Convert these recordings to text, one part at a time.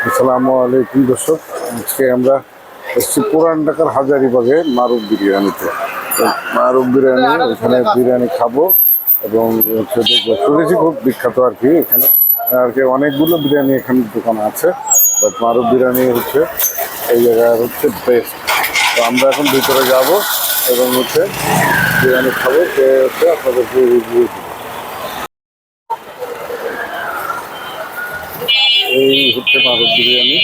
আসসালামু আলাইকুম দর্শক, আজকে আমরা এসেছি পুরান ঢাকার হাজারীবাগে মারুফ বিরিয়ানিতে। মারুফ বিরিয়ানি, এখানে বিরিয়ানি খাবো এবং দেখবো। শুনেছি খুব বিখ্যাত আর কি এখানে, আর কি অনেকগুলো বিরিয়ানি এখানে দোকান আছে, বাট মারুফ বিরিয়ানি হচ্ছে এই জায়গায় হচ্ছে বেস্ট। তো আমরা এখন ভিতরে যাব এবং হচ্ছে বিরিয়ানি খাবো, খেয়ে হচ্ছে আপনাদেরকে রিভিউ দেবো। এই হচ্ছে মারুফ বিরিয়ানি।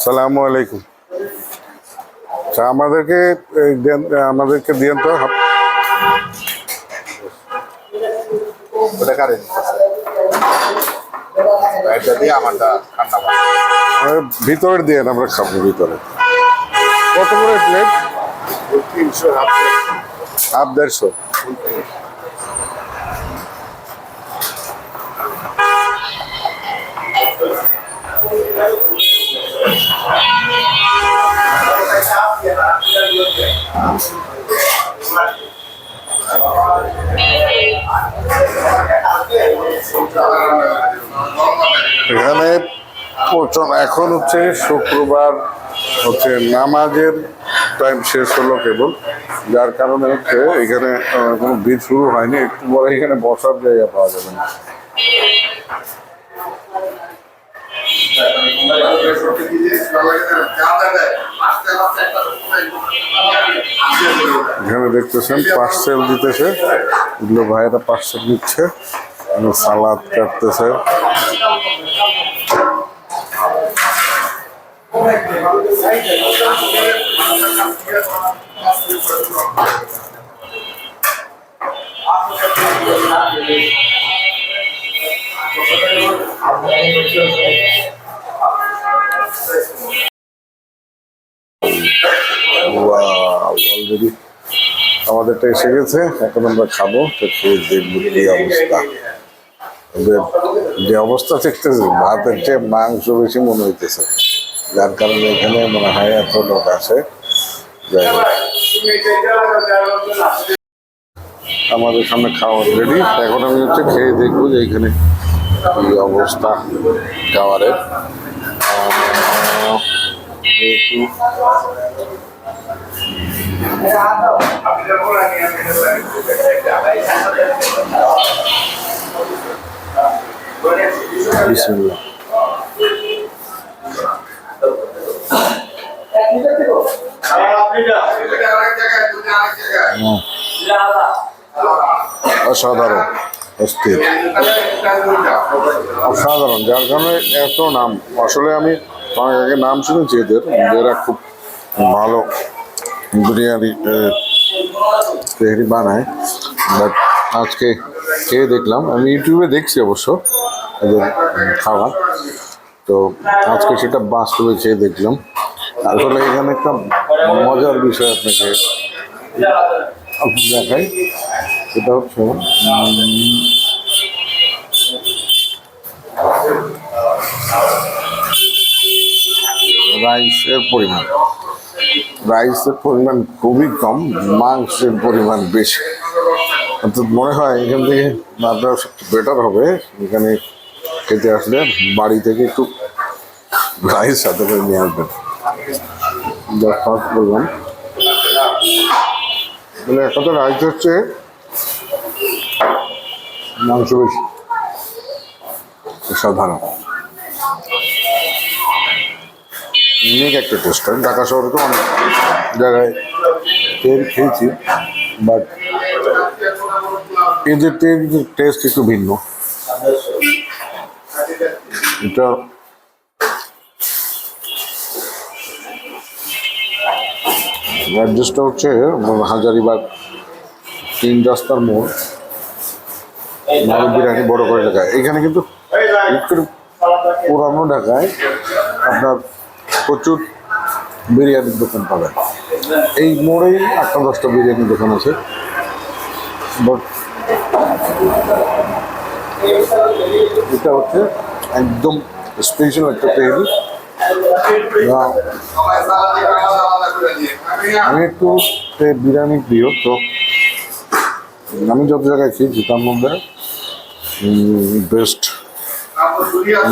আসসালামু আলাইকুম। আচ্ছা, আমাদেরকে দিয়েন তো। ভিতরে দিয়ে আমরা খাবো। ভিতরে কত করে প্লেট? 300, হাফ 150। এখানে এখন হচ্ছে শুক্রবার, হচ্ছে নামাজের টাইম শেষ হলো কেবল, যার কারণে হচ্ছে এখানে কোনো ভিড় শুরু হয়নি। একটু পরে এখানে বসার জায়গা পাওয়া যাবে না। এখানে দেখতেছেন পার্সেল দিতেছে, এগুলো ভাইয়েরা পার্সেল নিচ্ছে, সালাদ কাটতেছে। অলরেডি আমাদেরটা এসে গেছে, এখন আমরা খাবো। তো খেয়ে দেখবো কি অবস্থা। ওদের যে অবস্থা দেখতেছে, ভাতের চেয়ে মাংস বেশি মনে হইতেছে, যার কারণে এখানে মনে হয় এত লোক আসে। আমাদের সামনে খাওয়ার রেডি, এখন আমি হচ্ছে খেয়ে দেখবো যে এখানে কি অবস্থা খাবারের। বিসমিল্লাহ। অসাধারণ, অস্থির, অসাধারণ, যার কারণে এত নাম। আসলে আমি অনেক আগে নাম শুনেছি এরা খুব ভালো বিরিয়ানি তেহরি বানায়, বাট আজকে খেয়ে দেখলাম। আমি ইউটিউবে দেখছি অবশ্য এদের খাবার, তো আজকে সেটা বাস্তবে খেয়ে দেখলাম। আসলে এখানে একটা মজার বিষয় আপনাকে দেখাই, সেটা হচ্ছে রাইসের পরিমাণ খুবই কম, মাংসের পরিমাণ বেশি। অর্থাৎ মনে হয় এখান থেকে আপনার সবচেয়ে বেটার হবে এখানে খেতে আসলে বাড়ি থেকে একটু রাইস সাথে করে নিয়ে আসবেন। বললাম মানে একটা রাইস হচ্ছে মাংস বেশি, সাধারণ ইউনিক একটা টেস্ট। আমি ঢাকা শহরে তো অনেক জায়গায় খেয়েছি, বাট এদের টেস্ট একটু ভিন্ন। এটা অ্যাড্রেসটা হচ্ছে হাজারীবাগ 3 রাস্তার মোড়। মারুফ বিরিয়ানি বড় করে ঢাকায়। এখানে কিন্তু একটু পুরানো ঢাকায় আপনার প্রচুর বিরিয়ানির দোকান পাবেন। এই মোড়েই 8-10টা বিরিয়ানির দোকান আছে। বাট এটা হচ্ছে একদম স্পেশাল একটা তেহারি। আমি একটু বিরিয়ানি প্রিয়, তো আমি যত জায়গায় খেয়েছি তার মধ্যে বেস্ট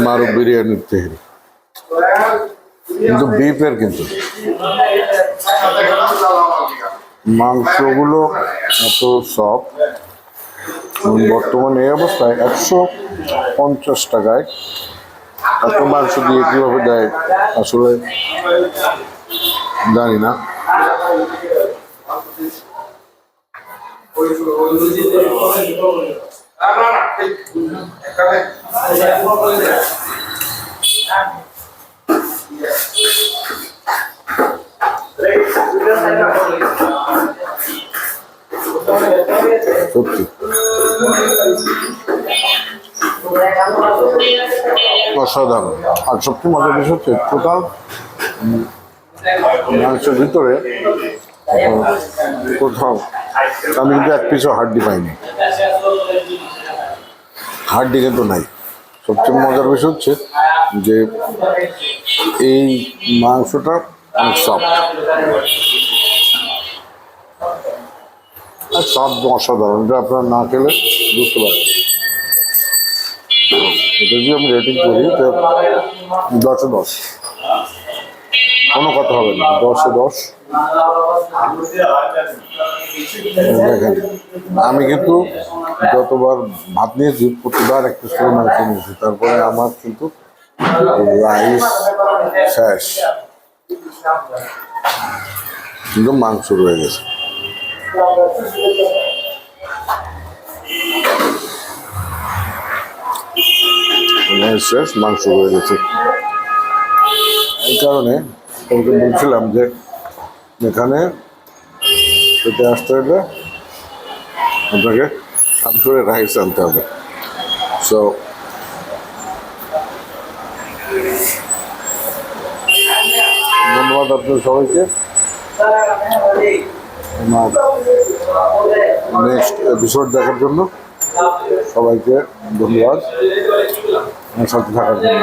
মারুফ বিরিয়ানির তেহারি। কিন্তু বিফের কিন্তু মাংসগুলো এত সফট। বর্তমানে এই অবস্থায় 150 টাকায় এত মাংস দিয়ে কীভাবে দেয় আসলে জানি না। সত্যি অসাধারণ। আর সবচেয়ে মজার বিষয় হচ্ছে টোটাল মাংসের ভিতরে কোথাও আমি কিন্তু এক পিসও হাড্ডি পাইনি, হাড্ডি কিন্তু নাই। সবচেয়ে মজার বিষয় হচ্ছে যে এই মাংসটা অনেক সফট, আর সব অসাধারণ। এটা আপনারা না খেলে বুঝতে পারবেন। এটা যদি আমি রেটিং করি তো 10-এ 10, কোনো কথা হবে না। 10-এ 10। দেখেন আমি কিন্তু যতবার ভাত নিয়েছি প্রতিবার একটু করে মাংস নিয়েছি, তারপরে আমার কিন্তু রাইস শেষ, কিন্তু মাংস রয়ে গেছে। শেষ মাংস রয়ে গেছে। এই কারণে তোমাকে বলছিলাম যে এখানে খেতে আসতে হলে আপনাকে সাথে করে রাইস আনতে হবে। সো ধন্যবাদ আপনাদের সবাইকে। আমার নেক্সট এপিসোড দেখার জন্য সবাইকে ধন্যবাদ আমার সাথে থাকার জন্য।